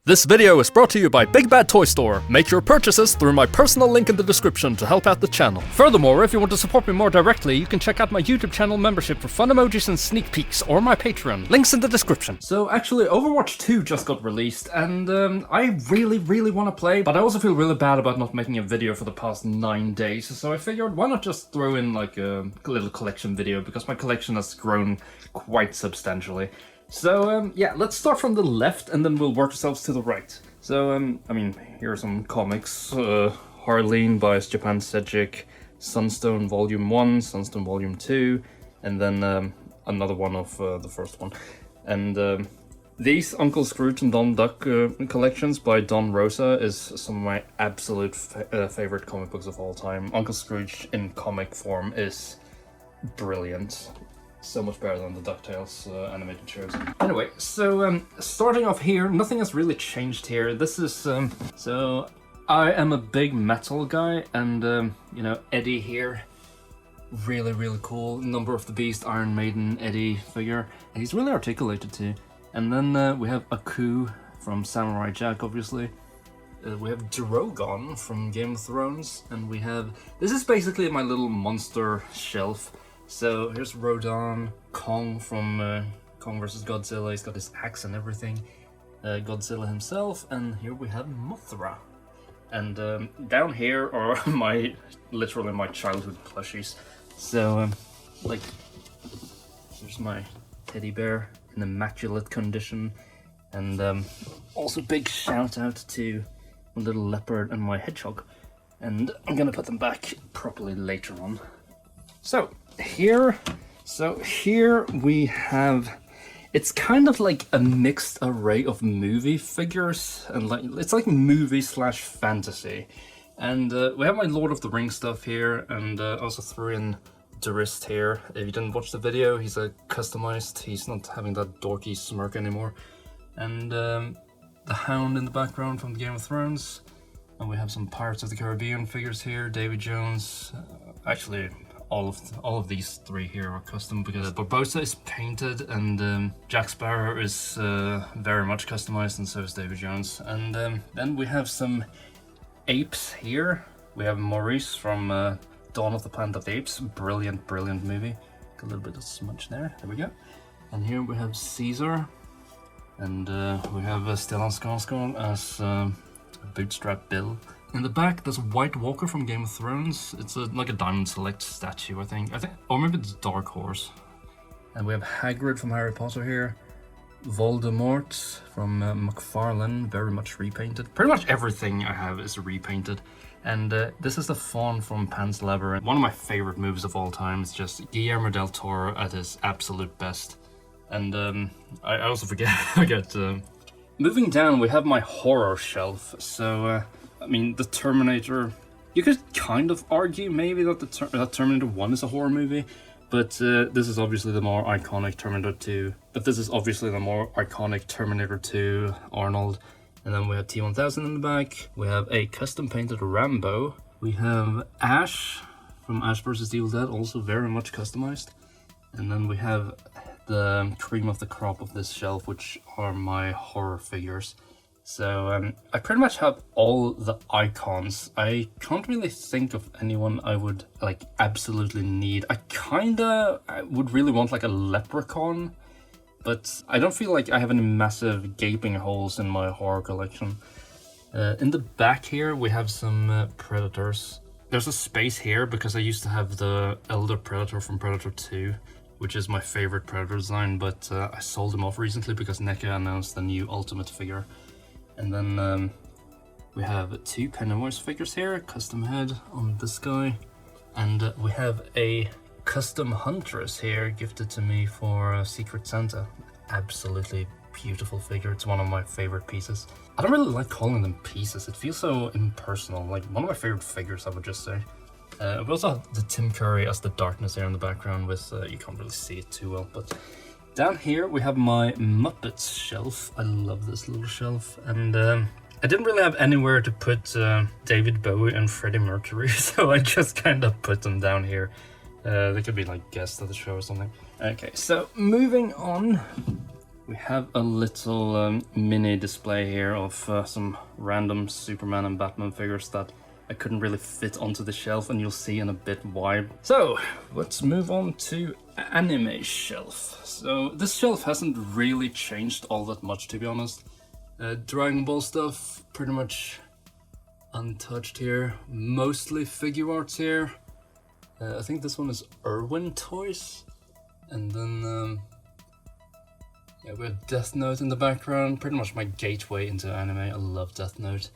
This video is brought to you by Big Bad Toy Store. Make your purchases through my personal link in the description to help out the channel. Furthermore, if you want to support me more directly, you can check out my YouTube channel membership for fun emojis and sneak peeks, or my Patreon. Links in the description. So actually, Overwatch 2 just got released, and I really want to play, but I also feel really bad about not making a video for the past 9 days, so I figured why not just throw in like a little collection video, because my collection has grown quite substantially. So, yeah, let's start from the left and then we'll work ourselves to the right. So, I mean, here are some comics. Harleen by Japan Sejic, Sunstone Volume 1, Sunstone Volume 2, and then another one of the first one. And these Uncle Scrooge and Don Duck collections by Don Rosa is some of my absolute favorite comic books of all time. Uncle Scrooge in comic form is brilliant. So much better than the DuckTales animated shows. Anyway, so starting off here, nothing has really changed here. This is, so I am a big metal guy, and you know, Eddie here, really cool. Number of the Beast, Iron Maiden, Eddie figure, and he's really articulated too. And then we have Aku from Samurai Jack, obviously. We have Drogon from Game of Thrones, and we have, this is basically my little monster shelf. So here's Rodan, Kong from Kong vs. Godzilla. He's got his axe and everything. Godzilla himself, and here we have Mothra. And down here are literally my childhood plushies. So like, here's my teddy bear in immaculate condition, and also big shout out to my little leopard and my hedgehog. And I'm gonna put them back properly later on. So here we have, it's kind of like a mixed array of movie figures, and like it's like movie slash fantasy. And we have my Lord of the Rings stuff here, and also threw in Durist here. If you didn't watch the video, he's customized. He's not having that dorky smirk anymore. And the Hound in the background from Game of Thrones. And we have some Pirates of the Caribbean figures here. Davy Jones, actually. All of these three here are custom because Barbossa is painted, and Jack Sparrow is very much customized, and so is David Jones. And then we have some apes here. We have Maurice from Dawn of the Planet of the Apes. Brilliant movie. Got a little bit of smudge there. There we go. And here we have Caesar, and we have Stellan Skarsgård as Bootstrap Bill. In the back, there's White Walker from Game of Thrones. It's like a Diamond Select statue, I think, or maybe it's Dark Horse. And we have Hagrid from Harry Potter here. Voldemort from McFarlane, very much repainted. Pretty much everything I have is repainted. And this is the Fawn from Pan's Labyrinth. One of my favorite movies of all time. It's just Guillermo del Toro at his absolute best. And I also forget. Moving down, we have my horror shelf. So. I mean, the Terminator, you could kind of argue maybe that that Terminator 1 is a horror movie, but this is obviously the more iconic Terminator 2. But this is obviously the more iconic Terminator 2 Arnold. And then we have T-1000 in the back. We have a custom painted Rambo. We have Ash from Ash vs. Evil Dead, also very much customized. And then we have the cream of the crop of this shelf, which are my horror figures. So I pretty much have all the icons. I can't really think of anyone I would like absolutely need. I would really want like a leprechaun, but I don't feel like I have any massive gaping holes in my horror collection. In the back here we have some Predators. There's a space here because I used to have the Elder Predator from Predator 2, which is my favorite Predator design, but I sold him off recently because NECA announced the new Ultimate figure. And then we have two Pennywise figures here, custom head on this guy. And we have a custom Huntress here, gifted to me for Secret Santa. Absolutely beautiful figure, it's one of my favorite pieces. I don't really like calling them pieces, it feels so impersonal, like one of my favorite figures, I would just say. We also have the Tim Curry as the darkness here in the background with, you can't really see it too well, but down here we have my Muppets shelf. I love this little shelf, and I didn't really have anywhere to put David Bowie and Freddie Mercury, so I just kind of put them down here. They could be like guests of the show or something. Okay, so moving on, We have a little mini display here of some random Superman and Batman figures that I couldn't really fit onto the shelf, and you'll see in a bit why. So let's move on to anime shelf. So this shelf hasn't really changed all that much, to be honest. Dragon Ball stuff pretty much untouched here. Mostly figure arts here. I think this one is VADtoys. And then yeah, we have Death Note in the background. Pretty much my gateway into anime. I love Death Note.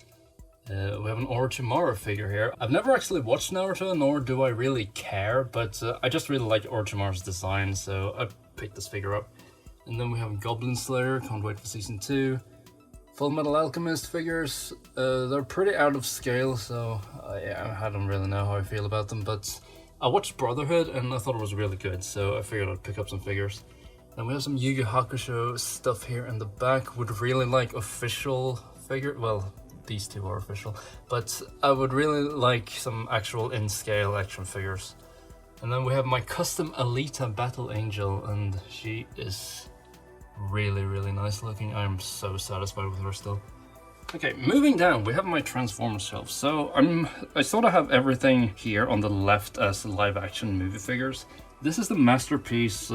We have an Orochimaru figure here. I've never actually watched Naruto, nor do I really care, but I just really like Orochimaru's design, so I picked this figure up. And then we have Goblin Slayer, can't wait for season 2. Full Metal Alchemist figures, they're pretty out of scale, so yeah, I don't really know how I feel about them, but I watched Brotherhood and I thought it was really good, so I figured I'd pick up some figures. And we have some Yu Yu Hakusho stuff here in the back. Would really like official figure, well, these two are official, but I would really like some actual in-scale action figures. And then we have my custom Alita Battle Angel, and she is really, really nice looking. I'm so satisfied with her still. Okay, moving down, we have my Transformers shelf. So I sort of have everything here on the left as live action movie figures. This is the masterpiece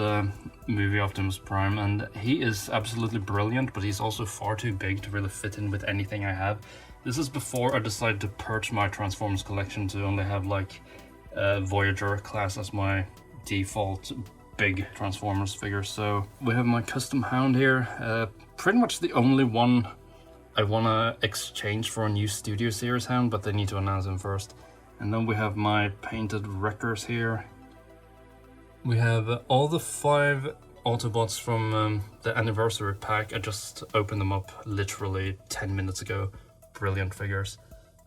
movie Optimus Prime, and he is absolutely brilliant, but he's also far too big to really fit in with anything I have. This is before I decided to purge my Transformers collection to only have like Voyager class as my default big Transformers figure. So we have my custom Hound here, pretty much the only one I want to exchange for a new Studio Series Hound, but they need to announce him first. And then we have my painted Wreckers here. We have all the 5 Autobots from the anniversary pack. I just opened them up literally 10 minutes ago. Brilliant figures.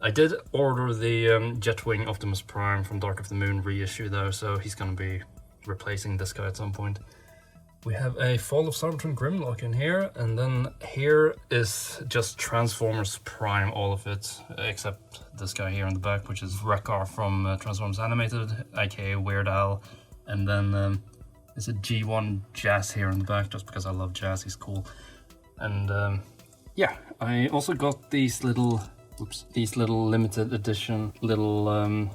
I did order the Jetwing Optimus Prime from Dark of the Moon reissue though, so he's going to be replacing this guy at some point. We have a Fall of Cybertron Grimlock in here, and then here is just Transformers Prime, all of it, except this guy here in the back, which is Wreck-Ar from Transformers Animated, aka Weird Al. And then there's a G1 Jazz here in the back, just because I love Jazz, he's cool. And yeah, I also got these little limited edition,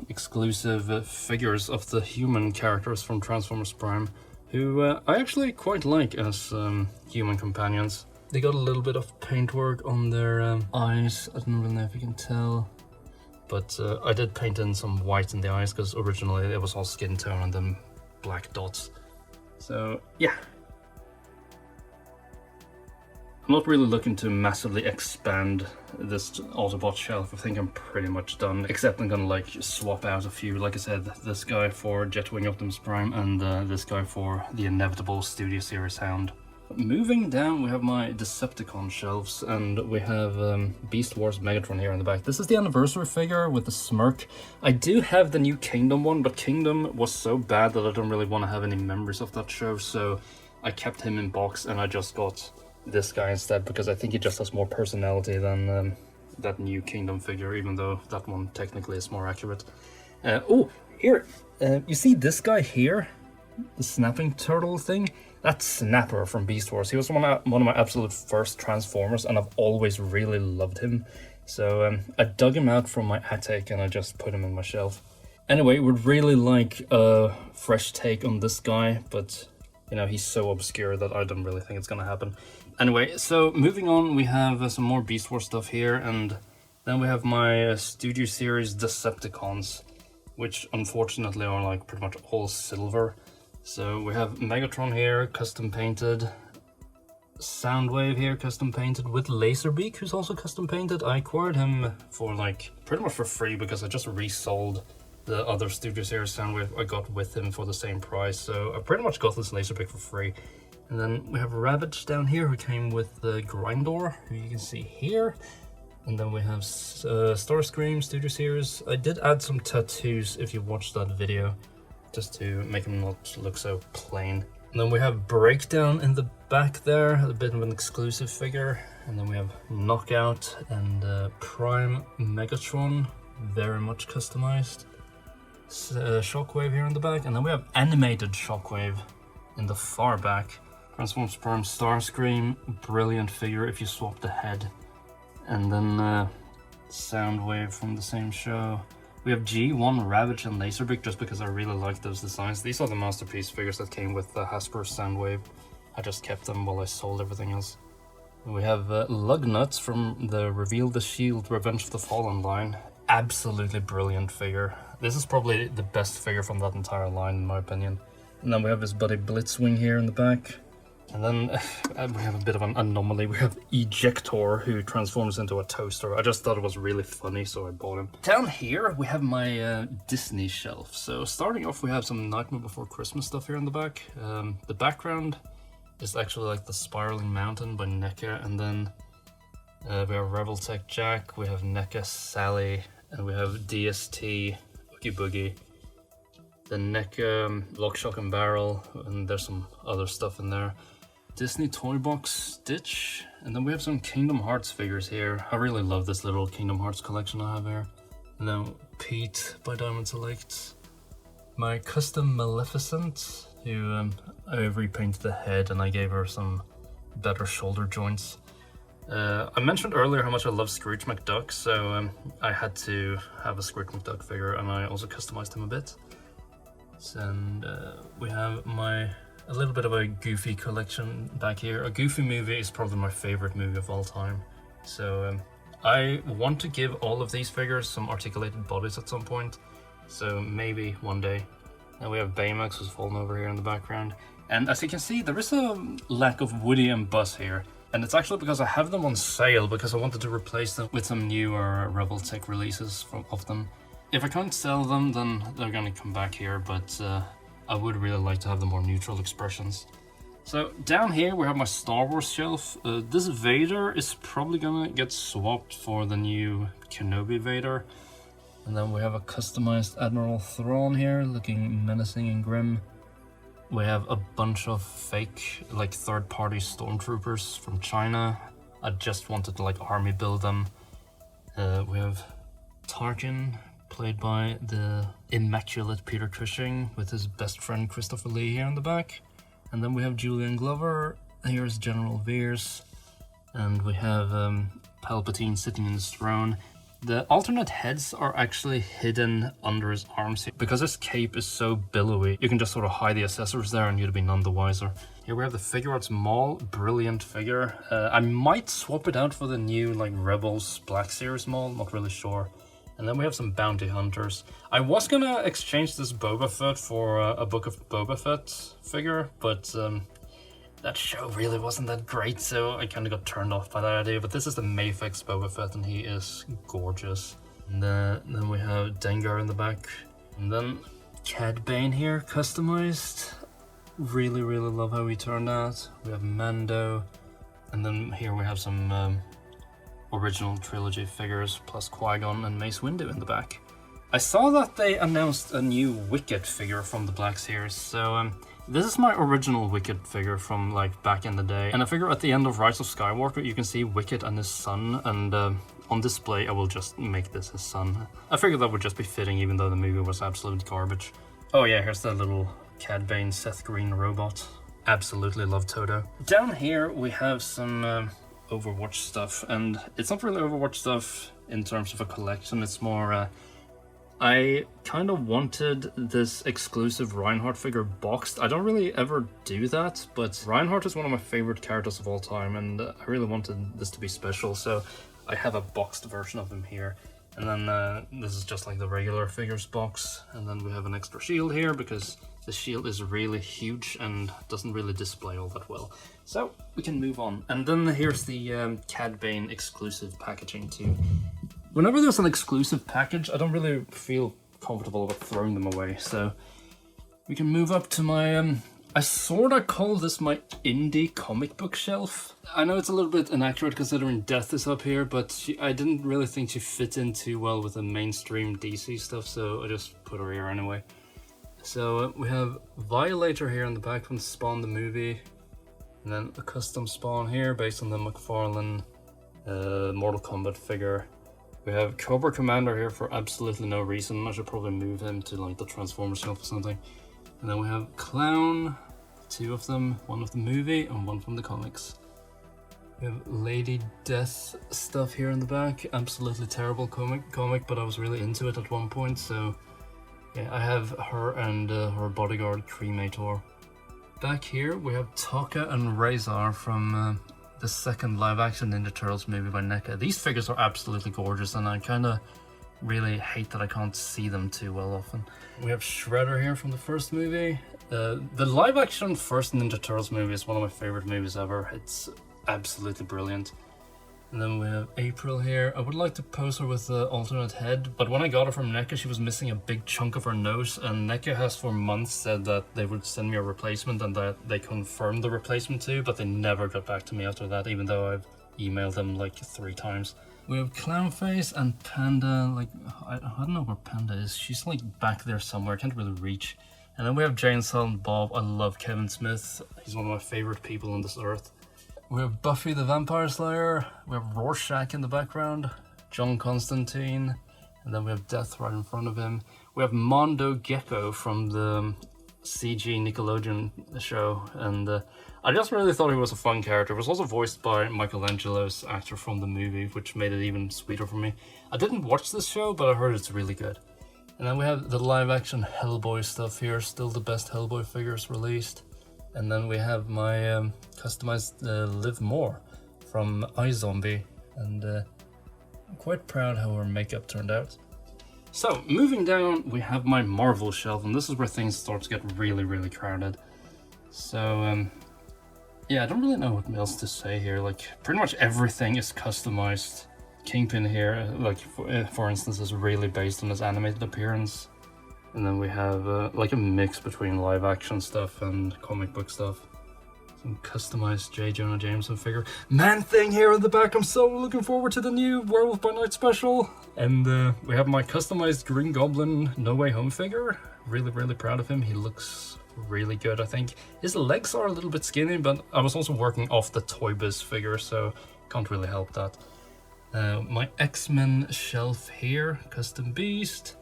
exclusive figures of the human characters from Transformers Prime, who I actually quite like as human companions. They got a little bit of paintwork on their eyes, I don't really know if you can tell. But I did paint in some white in the eyes, because originally it was all skin tone and then black dots. So yeah, I'm not really looking to massively expand this Autobot shelf. I think I'm pretty much done, except I'm gonna like swap out a few, like I said, this guy for Jetwing Optimus Prime and this guy for the inevitable Studio Series Hound. Moving down, we have my Decepticon shelves, and we have Beast Wars Megatron here in the back. This is the anniversary figure with the smirk. I do have the new Kingdom one, but Kingdom was so bad that I don't really want to have any memories of that show, so I kept him in box and I just got this guy instead, because I think he just has more personality than that new Kingdom figure, even though that one technically is more accurate. Oh, here, you see this guy here? The snapping turtle thing? That's Snapper from Beast Wars. He was one of my absolute first Transformers, and I've always really loved him. So I dug him out from my attic and I just put him in my shelf. Anyway, would really like a fresh take on this guy, but you know, he's so obscure that I don't really think it's gonna happen. Anyway, so moving on, we have some more Beast Wars stuff here, and then we have my Studio Series Decepticons, which unfortunately are like pretty much all silver. So we have Megatron here, custom painted. Soundwave here, custom painted, with Laserbeak, who's also custom painted. I acquired him for like pretty much for free because I just resold the other Studio Series Soundwave I got with him for the same price. So I pretty much got this Laserbeak for free. And then we have Ravage down here, who came with the Grindor, who you can see here. And then we have Starscream Studio Series. I did add some tattoos if you watched that video, just to make them not look so plain. And then we have Breakdown in the back there, a bit of an exclusive figure. And then we have Knockout and Prime Megatron, very much customized. Shockwave here in the back, and then we have animated Shockwave in the far back. Transformers Prime Starscream, brilliant figure if you swap the head. And then Soundwave from the same show. We have G1, Ravage, and Laserbeak just because I really like those designs. These are the masterpiece figures that came with the Hasbro Soundwave. I just kept them while I sold everything else. We have Lugnut from the Reveal the Shield Revenge of the Fallen line. Absolutely brilliant figure. This is probably the best figure from that entire line in my opinion. And then we have his buddy Blitzwing here in the back. And then we have a bit of an anomaly. We have Ejector, who transforms into a toaster. I just thought it was really funny, so I bought him. Down here, we have my Disney shelf. So starting off, we have some Nightmare Before Christmas stuff here in the back. The background is actually like the Spiraling Mountain by NECA. And then we have Reveltech Jack, we have NECA Sally, and we have DST Oogie Boogie. The NECA Lock, Shock and Barrel, and there's some other stuff in there. Disney Toy Box Stitch, and then we have some Kingdom Hearts figures here. I really love this little Kingdom Hearts collection I have here. And then Pete by Diamond Select. My custom Maleficent, who I repainted the head and I gave her some better shoulder joints. I mentioned earlier how much I love Scrooge McDuck, so I had to have a Scrooge McDuck figure, and I also customized him a bit. And we have a little bit of a Goofy collection back here. A Goofy movie is probably my favorite movie of all time. So I want to give all of these figures some articulated bodies at some point. So maybe one day. And we have Baymax who's fallen over here in the background. And as you can see, there is a lack of Woody and Buzz here. And it's actually because I have them on sale because I wanted to replace them with some newer Reveltech releases of them. If I can't sell them, then they're gonna come back here, but I would really like to have the more neutral expressions. So down here we have my Star Wars shelf. This Vader is probably gonna get swapped for the new Kenobi Vader. And then we have a customized Admiral Thrawn here, looking menacing and grim. We have a bunch of fake, like third-party stormtroopers from China. I just wanted to like army build them. We have Tarkin, played by the immaculate Peter Cushing with his best friend Christopher Lee here in the back. And then we have Julian Glover, here's General Veers, and we have Palpatine sitting in his throne. The alternate heads are actually hidden under his arms here. Because his cape is so billowy, you can just sort of hide the accessories there and you'd be none the wiser. Here we have the Figure Arts Maul, brilliant figure. I might swap it out for the new like Rebels Black Series Maul, not really sure. And then we have some Bounty Hunters. I was gonna exchange this Boba Fett for a Book of Boba Fett figure, but that show really wasn't that great, so I kind of got turned off by that idea. But this is the Mafex Boba Fett, and he is gorgeous. And then we have Dengar in the back. And then Cad Bane here, customized. Really, really love how he turned out. We have Mando. And then here we have some original trilogy figures, plus Qui-Gon and Mace Windu in the back. I saw that they announced a new Wicket figure from the Black Series, so this is my original Wicket figure from like back in the day. And I figure at the end of Rise of Skywalker you can see Wicket and his son, and on display I will just make this his son. I figured that would just be fitting even though the movie was absolute garbage. Oh yeah, here's the little Cad Bane Seth Green robot. Absolutely love Toto. Down here we have some Overwatch stuff, and it's not really Overwatch stuff in terms of a collection, it's more I kind of wanted this exclusive Reinhardt figure boxed. I don't really ever do that, but Reinhardt is one of my favorite characters of all time, and I really wanted this to be special, so I have a boxed version of him here. And then this is just like the regular figures box, and then we have an extra shield here because the shield is really huge and doesn't really display all that well. So we can move on. And then here's the Cad Bane exclusive packaging too. Whenever there's an exclusive package, I don't really feel comfortable about throwing them away, so we can move up to my, I sorta call this my indie comic book shelf. I know it's a little bit inaccurate considering Death is up here, but I didn't really think she fit in too well with the mainstream DC stuff, so I just put her here anyway. So we have Violator here in the back from Spawn the movie, and then a custom Spawn here based on the McFarlane Mortal Kombat figure. We have Cobra Commander here for absolutely no reason. I should probably move him to like the Transformers shelf or something. And then we have Clown 2 of them, one of the movie and one from the comics. We have Lady Death stuff here in the back. Absolutely terrible comic, but I was really into it at one point, so yeah, I have her and her bodyguard Cremator. Back here we have Tokka and Razor from the second live-action Ninja Turtles movie by NECA. These figures are absolutely gorgeous, and I kind of really hate that I can't see them too well often. We have Shredder here from the first movie. The live-action first Ninja Turtles movie is one of my favorite movies ever. It's absolutely brilliant. And then we have April here. I would like to pose her with the alternate head, but when I got her from NECA, she was missing a big chunk of her nose, and NECA has for months said that they would send me a replacement and that they confirmed the replacement too, but they never got back to me after that, even though I've emailed them like 3 times. We have Clownface and Panda. Like, I don't know where Panda is. She's like back there somewhere. I can't really reach. And then we have Jay and Silent Bob. I love Kevin Smith. He's one of my favorite people on this earth. We have Buffy the Vampire Slayer, we have Rorschach in the background, John Constantine, and then we have Death right in front of him. We have Mondo Gecko from the CG Nickelodeon show, and I just really thought he was a fun character. It was also voiced by Michelangelo's actor from the movie, which made it even sweeter for me. I didn't watch this show, but I heard it's really good. And then we have the live-action Hellboy stuff here, still the best Hellboy figures released. And then we have my customized Liv Moore from iZombie, and I'm quite proud how her makeup turned out. So, moving down, we have my Marvel shelf, and this is where things start to get really, really crowded. So, yeah, I don't really know what else to say here. Like, pretty much everything is customized. Kingpin here, like, for instance, is really based on his animated appearance. And then we have like a mix between live action stuff and comic book stuff. Some customized J. Jonah Jameson figure. Man-Thing here in the back. I'm so looking forward to the new Werewolf by Night special. And we have my customized Green Goblin No Way Home figure. Really, really proud of him. He looks really good, I think. His legs are a little bit skinny, but I was also working off the Toy Biz figure, so can't really help that. My X-Men shelf here. Custom Beast.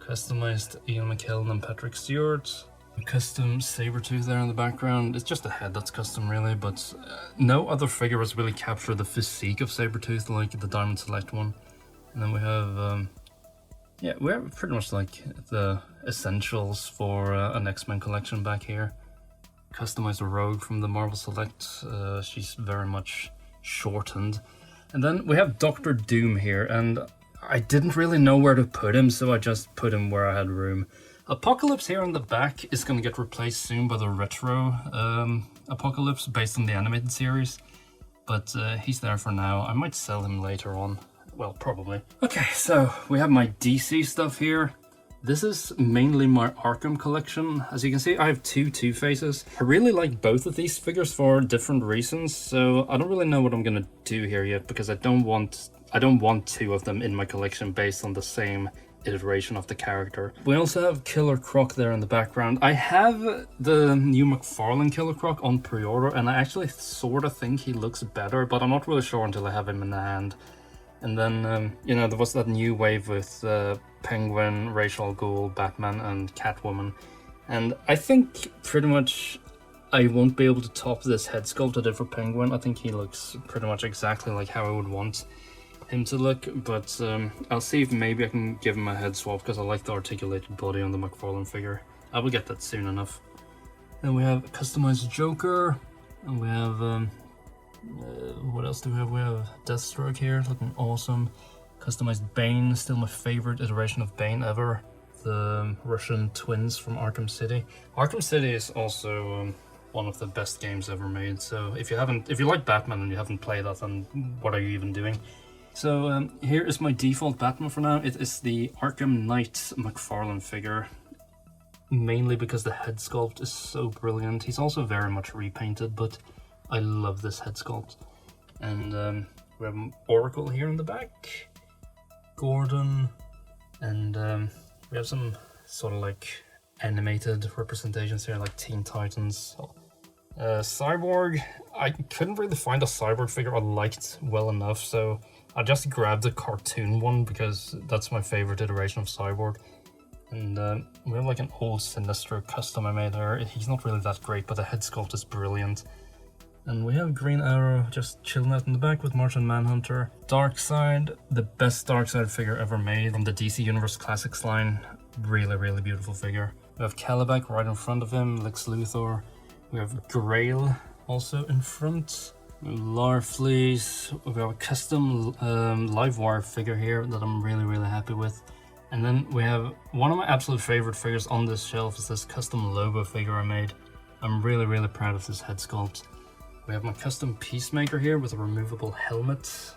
Customized Ian McKellen and Patrick Stewart. A custom Sabretooth there in the background. It's just a head that's custom really, but no other figure has really captured the physique of Sabretooth like the Diamond Select one. And then we have, yeah, we have pretty much like the essentials for an X-Men collection back here. Customized Rogue from the Marvel Select. She's very much shortened. And then we have Doctor Doom here, and I didn't really know where to put him, so I just put him where I had room. Apocalypse here on the back is going to get replaced soon by the retro Apocalypse based on the animated series, but he's there for now. I might sell him later on. Well, probably. Okay, so we have my DC stuff here. This is mainly my Arkham collection. As you can see, I have 2 Two-Faces. I really like both of these figures for different reasons, so I don't really know what I'm going to do here yet, because I don't want 2 of them in my collection based on the same iteration of the character. We also have Killer Croc there in the background. I have the new McFarlane Killer Croc on pre-order, and I actually sort of think he looks better, but I'm not really sure until I have him in the hand. And then, you know, there was that new wave with Penguin, Ra's al Ghul, Batman, and Catwoman. And I think pretty much I won't be able to top this head sculpt I did for Penguin. I think he looks pretty much exactly like how I would want him to look, but I'll see if maybe I can give him a head swap, because I like the articulated body on the McFarlane figure. I will get that soon enough. Then we have customized Joker, and we have what else do we have? We have Deathstroke here, looking awesome. Customized Bane, still my favorite iteration of Bane ever. The Russian twins from Arkham City. Arkham City is also one of the best games ever made, so if you like Batman and you haven't played that, then what are you even doing? So here is my default Batman for now. It is the Arkham Knight McFarlane figure, mainly because the head sculpt is so brilliant. He's also very much repainted, but I love this head sculpt. And we have Oracle here in the back, Gordon, and we have some sort of like animated representations here, like Teen Titans. Cyborg, I couldn't really find a Cyborg figure I liked well enough, so I just grabbed a cartoon one because that's my favorite iteration of Cyborg. And we have like an old Sinestro custom I made there. He's not really that great, but the head sculpt is brilliant. And we have Green Arrow just chilling out in the back with Martian Manhunter. Darkseid, the best Darkseid figure ever made from the DC Universe Classics line. Really, really beautiful figure. We have Caliban right in front of him, Lex Luthor. We have Grail also in front. Larfleeze. We have a custom Livewire figure here that I'm really, really happy with. And then we have one of my absolute favorite figures on this shelf is this custom Lobo figure I made. I'm really, really proud of this head sculpt. We have my custom Peacemaker here with a removable helmet.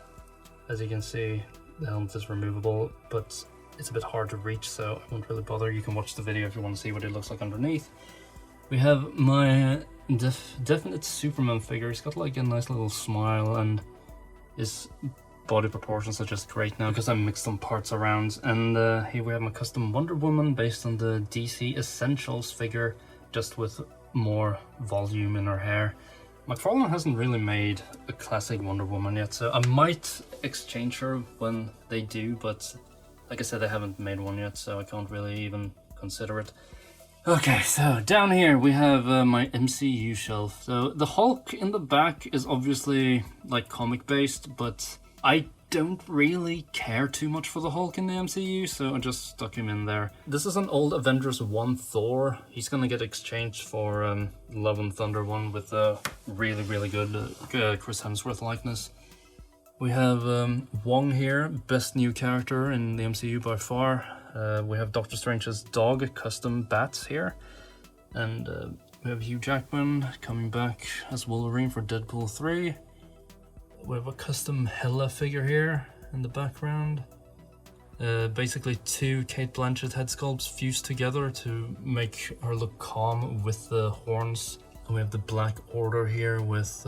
As you can see, the helmet is removable, but it's a bit hard to reach, so I won't really bother. You can watch the video if you want to see what it looks like underneath. We have my definite Superman figure. He's got like a nice little smile, and his body proportions are just great now because I mixed some parts around. And here we have my custom Wonder Woman based on the DC Essentials figure, just with more volume in her hair. McFarlane hasn't really made a classic Wonder Woman yet, so I might exchange her when they do, but like I said, I haven't made one yet, so I can't really even consider it. Okay, so down here we have my MCU shelf. So the Hulk in the back is obviously like comic based, but I don't really care too much for the Hulk in the MCU, so I just stuck him in there. This is an old Avengers 1 Thor. He's gonna get exchanged for Love and Thunder one with a really, really good Chris Hemsworth likeness. We have Wong here, best new character in the MCU by far. We have Doctor Strange's dog custom bats here. And we have Hugh Jackman coming back as Wolverine for Deadpool 3. We have a custom Hela figure here in the background. Basically two Cate Blanchett head sculpts fused together to make her look calm with the horns. And we have the Black Order here with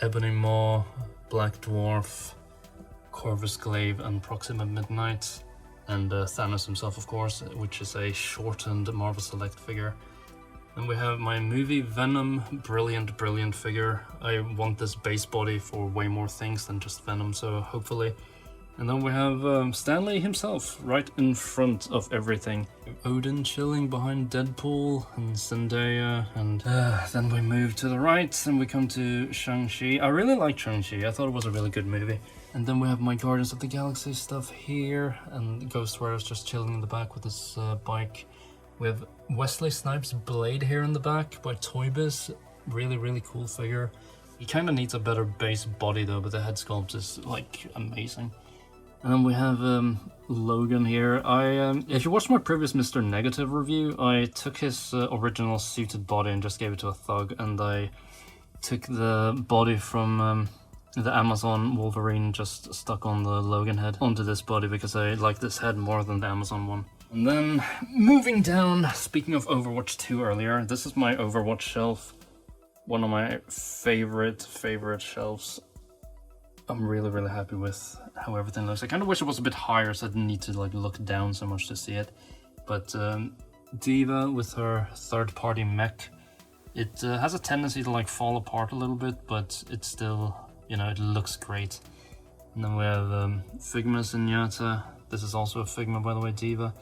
Ebony Maw, Black Dwarf, Corvus Glaive and Proxima Midnight. And Thanos himself, of course, which is a shortened Marvel Select figure. And we have my movie Venom, brilliant, brilliant figure. I want this base body for way more things than just Venom, so hopefully. And then we have Stan Lee himself, right in front of everything. Odin chilling behind Deadpool and Zendaya, and then we move to the right and we come to Shang-Chi. I really like Shang-Chi, I thought it was a really good movie. And then we have my Guardians of the Galaxy stuff here, and Ghost Rider's just chilling in the back with his bike. We have Wesley Snipes' Blade here in the back by Toy Biz. Really, really cool figure. He kind of needs a better base body though, but the head sculpt is like amazing. And then we have Logan here. If you watched my previous Mr. Negative review, I took his original suited body and just gave it to a thug, and I took the body from the Amazon Wolverine, just stuck on the Logan head onto this body because I like this head more than the Amazon one. And then moving down, speaking of Overwatch 2 earlier, this is my Overwatch shelf. One of my favorite shelves. I'm really, really happy with how everything looks. I kind of wish it was a bit higher so I didn't need to like look down so much to see it. But Diva with her third-party mech, it has a tendency to like fall apart a little bit, but it's still, you know, it looks great. And then we have Figma Zenyatta. This is also a Figma, by the way, Diva.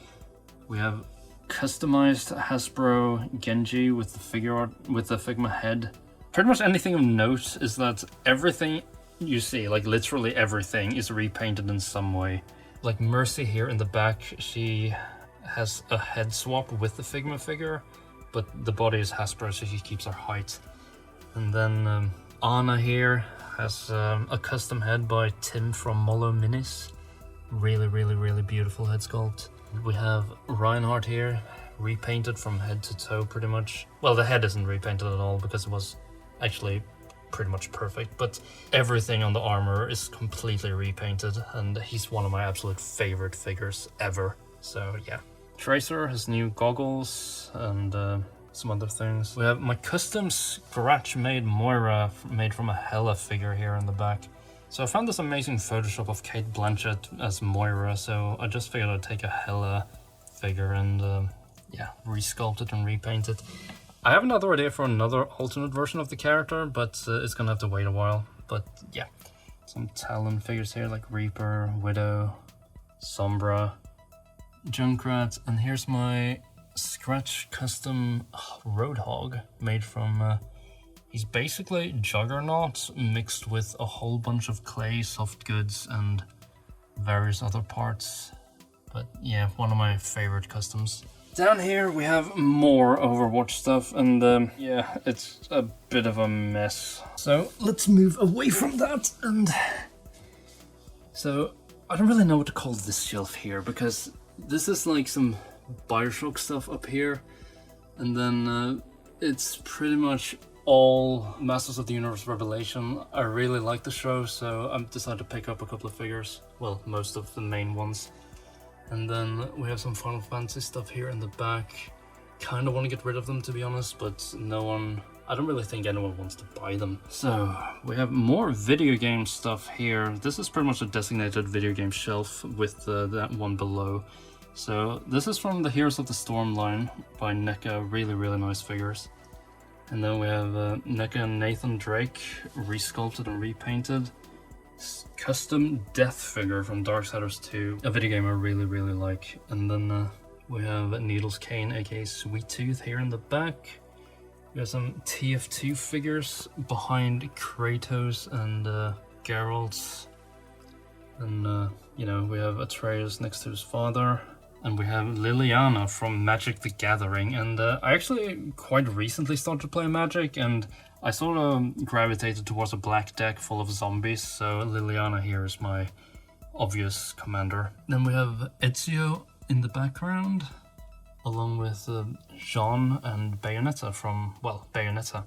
We have customized Hasbro Genji with the figure art, with the Figma head. Pretty much anything of note is that everything you see, like literally everything, is repainted in some way. Like Mercy here in the back, she has a head swap with the Figma figure, but the body is Hasbro, so she keeps her height. And then Anna here has a custom head by Tim from Molo Minis. Really, really, really beautiful head sculpt. We have Reinhardt here, repainted from head to toe pretty much. Well, the head isn't repainted at all because it was actually pretty much perfect, but everything on the armor is completely repainted, and he's one of my absolute favorite figures ever. So yeah. Tracer has new goggles and some other things. We have my custom scratch-made Moira made from a Hela figure here in the back. So I found this amazing Photoshop of Cate Blanchett as Moira, so I just figured I'd take a Hela figure and yeah, resculpt it and repaint it. I have another idea for another alternate version of the character, but it's gonna have to wait a while. But yeah, some Talon figures here like Reaper, Widow, Sombra, Junkrat, and here's my Scratch custom Roadhog made from, he's basically Juggernaut mixed with a whole bunch of clay, soft goods, and various other parts. But yeah, one of my favorite customs. Down here we have more Overwatch stuff, and yeah, it's a bit of a mess. So let's move away from that, and so I don't really know what to call this shelf here, because this is like some Bioshock stuff up here, and then it's pretty much all Masters of the Universe Revelation. I really like the show, so I decided to pick up a couple of figures, well, most of the main ones. And then we have some Final Fantasy stuff here in the back. Kinda want to get rid of them, to be honest, but I don't really think anyone wants to buy them. So we have more video game stuff here. This is pretty much a designated video game shelf with that one below. So this is from the Heroes of the Storm line by NECA, really nice figures. And then we have NECA and Nathan Drake, resculpted and repainted. Custom Death figure from Darksiders 2, a video game I really like. And then we have Needles Kane, aka Sweet Tooth, here in the back. We have some TF2 figures behind Kratos and Geralt. And you know, we have Atreus next to his father. And we have Liliana from Magic the Gathering. And I actually quite recently started playing Magic, and I sort of gravitated towards a black deck full of zombies, so Liliana here is my obvious commander. Then we have Ezio in the background, along with Jean and Bayonetta from, well, Bayonetta.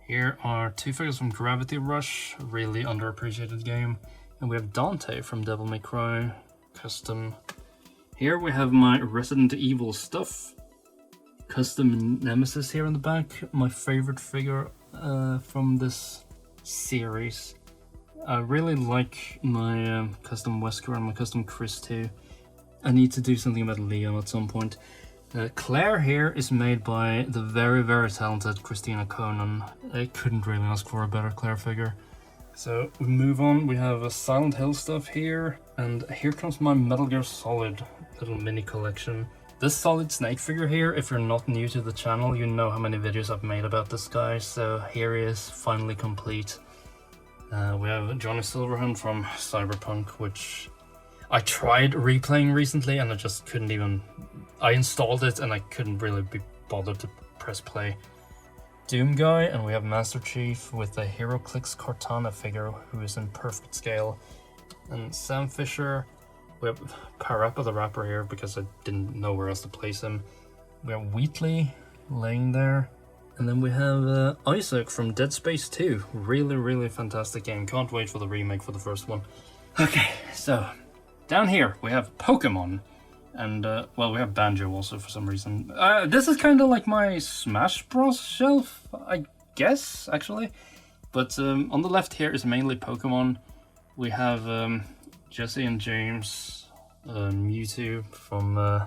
Here are two figures from Gravity Rush, really underappreciated game. And we have Dante from Devil May Cry, custom. Here we have my Resident Evil stuff. Custom Nemesis here in the back, my favorite figure from this series. I really like my custom Wesker and my custom Chris too. I need to do something about Leon at some point. Claire here is made by the very talented Christina Conan. I couldn't really ask for a better Claire figure. So we move on, we have a Silent Hill stuff here, and here comes my Metal Gear Solid little mini collection. This Solid Snake figure here, if you're not new to the channel, you know how many videos I've made about this guy, so here he is, finally complete. We have Johnny Silverhand from Cyberpunk, which I tried replaying recently and I just couldn't even... I installed it and I couldn't really be bothered to press play. Doom Guy, and we have Master Chief with a HeroClix Cortana figure who is in perfect scale. And Sam Fisher. We have Parappa the Rapper here because I didn't know where else to place him. We have Wheatley laying there. And then we have Isaac from Dead Space 2. Really fantastic game. Can't wait for the remake for the first one. Okay, so down here we have Pokemon. And, well, we have Banjo also for some reason. This is kind of like my Smash Bros. Shelf, I guess, actually. But on the left here is mainly Pokemon. We have Jesse and James, Mewtwo from, I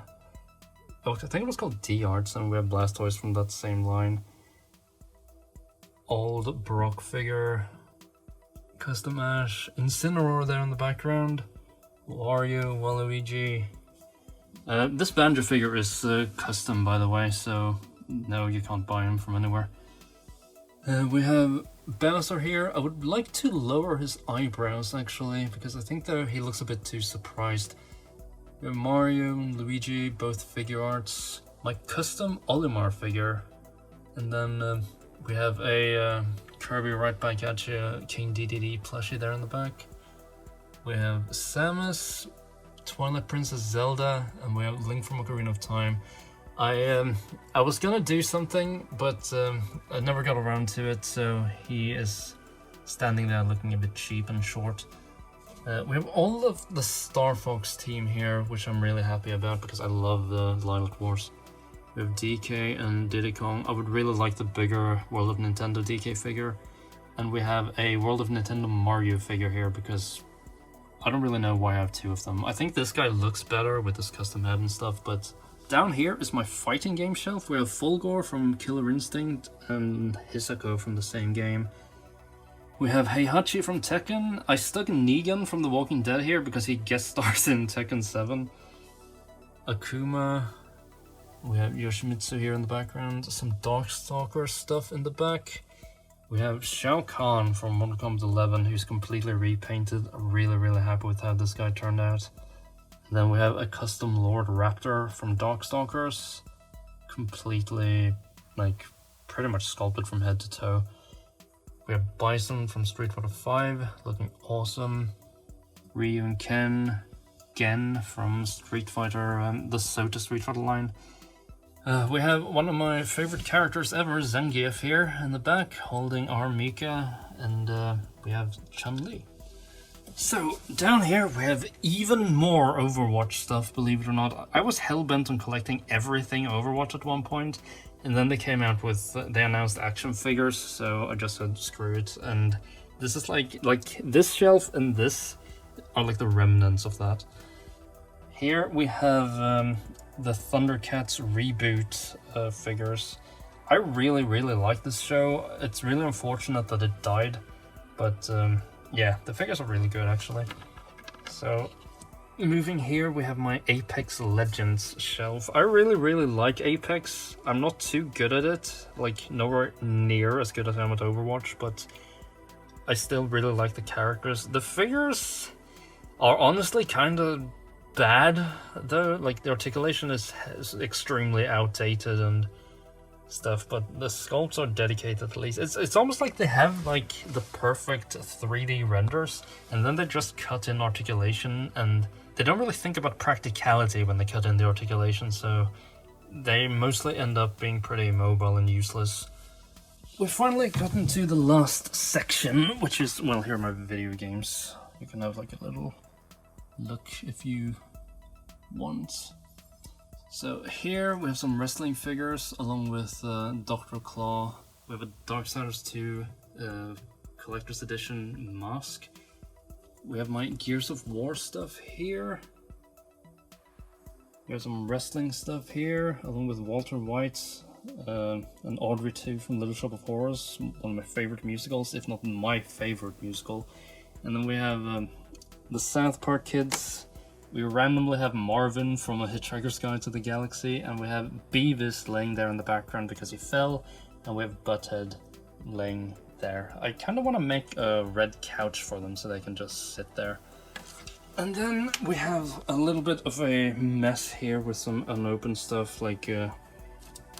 think it was called D-Arts, and we have Blastoise from that same line. Old Brock figure, Custom Ash, Incineroar there in the background, Wario, Waluigi. This Banjo figure is custom, by the way, so no, you can't buy him from anywhere. We have Bowser here. I would like to lower his eyebrows, actually, because I think that he looks a bit too surprised. We have Mario and Luigi, both figure arts. My custom Olimar figure. And then we have a Kirby Right Back at You King DDD plushie there in the back. We have Samus, Twilight Princess Zelda, and we have Link from Ocarina of Time. I was gonna do something, but I never got around to it, so he is standing there looking a bit cheap and short. We have all of the Star Fox team here, which I'm really happy about because I love the Lilac Wars. We have DK and Diddy Kong. I would really like the bigger World of Nintendo DK figure. And we have a World of Nintendo Mario figure here because I don't really know why I have two of them. I think this guy looks better with his custom head and stuff, but down here is my fighting game shelf. We have Fulgore from Killer Instinct and Hisako from the same game. We have Heihachi from Tekken. I stuck Negan from The Walking Dead here because he guest stars in Tekken 7. Akuma. We have Yoshimitsu here in the background. Some Darkstalker stuff in the back. We have Shao Kahn from Mortal Kombat 11, who's completely repainted. I'm really happy with how this guy turned out. And then we have a custom Lord Raptor from Darkstalkers, completely, like, pretty much sculpted from head to toe. We have Bison from Street Fighter 5, looking awesome. Ryu and Gen from Street Fighter, the Sota Street Fighter line. We have one of my favorite characters ever, Zangief, here in the back, holding our Mika, and we have Chun-Li. So, down here we have even more Overwatch stuff, believe it or not. I was hell-bent on collecting everything Overwatch at one point, and then they came out with, they announced action figures, so I just said screw it, and this is like this shelf and this are like the remnants of that. Here we have the ThunderCats reboot figures. I really like this show. It's really unfortunate that it died, but yeah, the figures are really good actually. So moving here, we have my Apex Legends shelf. I really like Apex. I'm not too good at it, like nowhere near as good as I am at Overwatch, but I still really like the characters. The figures are honestly kind of bad though, like the articulation is extremely outdated and stuff, but the sculpts are dedicated at least. It's almost like they have like the perfect 3D renders and then they just cut in articulation, and they don't really think about practicality when they cut in the articulation, so they mostly end up being pretty mobile and useless. We've finally gotten to the last section, which is, well, here are my video games. You can have like a little look if you want. So here we have some wrestling figures along with Dr. Claw. We have a Darksiders 2 Collector's Edition mask. We have my Gears of War stuff here. We have some wrestling stuff here along with Walter White and Audrey 2 from Little Shop of Horrors, one of my favorite musicals, if not my favorite musical. And then we have the South Park kids. We randomly have Marvin from A Hitchhiker's Guide to the Galaxy, and we have Beavis laying there in the background because he fell, and we have Butthead laying there. I kind of want to make a red couch for them so they can just sit there. And then we have a little bit of a mess here with some unopened stuff, like the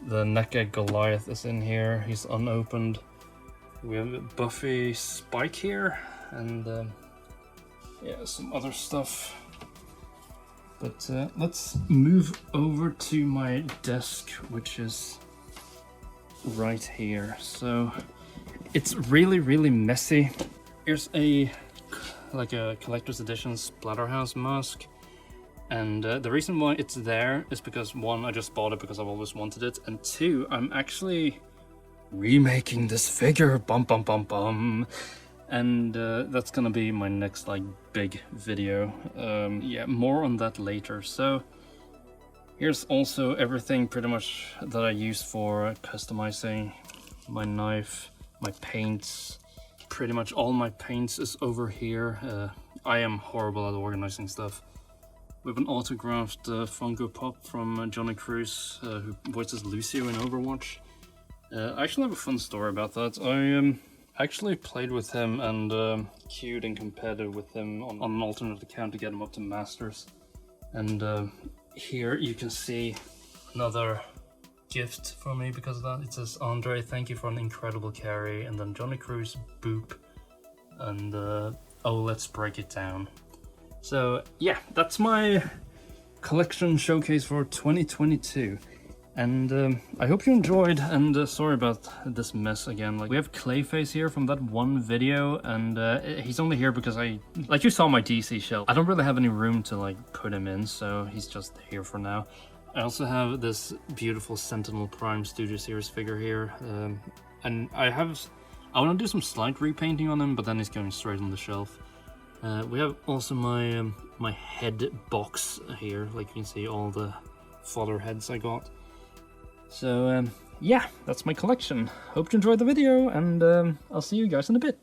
NECA Goliath is in here, he's unopened. We have Buffy Spike here, and yeah, some other stuff. But let's move over to my desk, which is right here. So it's really messy. Here's a collector's edition Splatterhouse mask, and the reason why it's there is because one, I just bought it because I've always wanted it, and two, I'm actually remaking this figure, bum. And that's gonna be my next like big video. Yeah, more on that later. So here's also everything pretty much that I use for customizing my knife, my paints. Pretty much all my paints is over here. I am horrible at organizing stuff. We have an autographed Funko Pop from Johnny Cruz, who voices Lucio in Overwatch. I actually have a fun story about that. I actually played with him and queued and competed with him on an alternate account to get him up to Masters. And here you can see another gift from me because of that. It says, Andre, thank you for an incredible carry, and then Johnny Cruz, boop, and oh, let's break it down. So yeah, that's my collection showcase for 2022. And I hope you enjoyed, and sorry about this mess again. Like, we have Clayface here from that one video, and he's only here because like you saw my DC shelf. I don't really have any room to like put him in, so he's just here for now. I also have this beautiful Sentinel Prime Studio Series figure here, and I want to do some slight repainting on him, but then he's going straight on the shelf. We have also my head box here, like you can see all the fodder heads I got. So yeah, that's my collection. Hope you enjoyed the video, and I'll see you guys in a bit.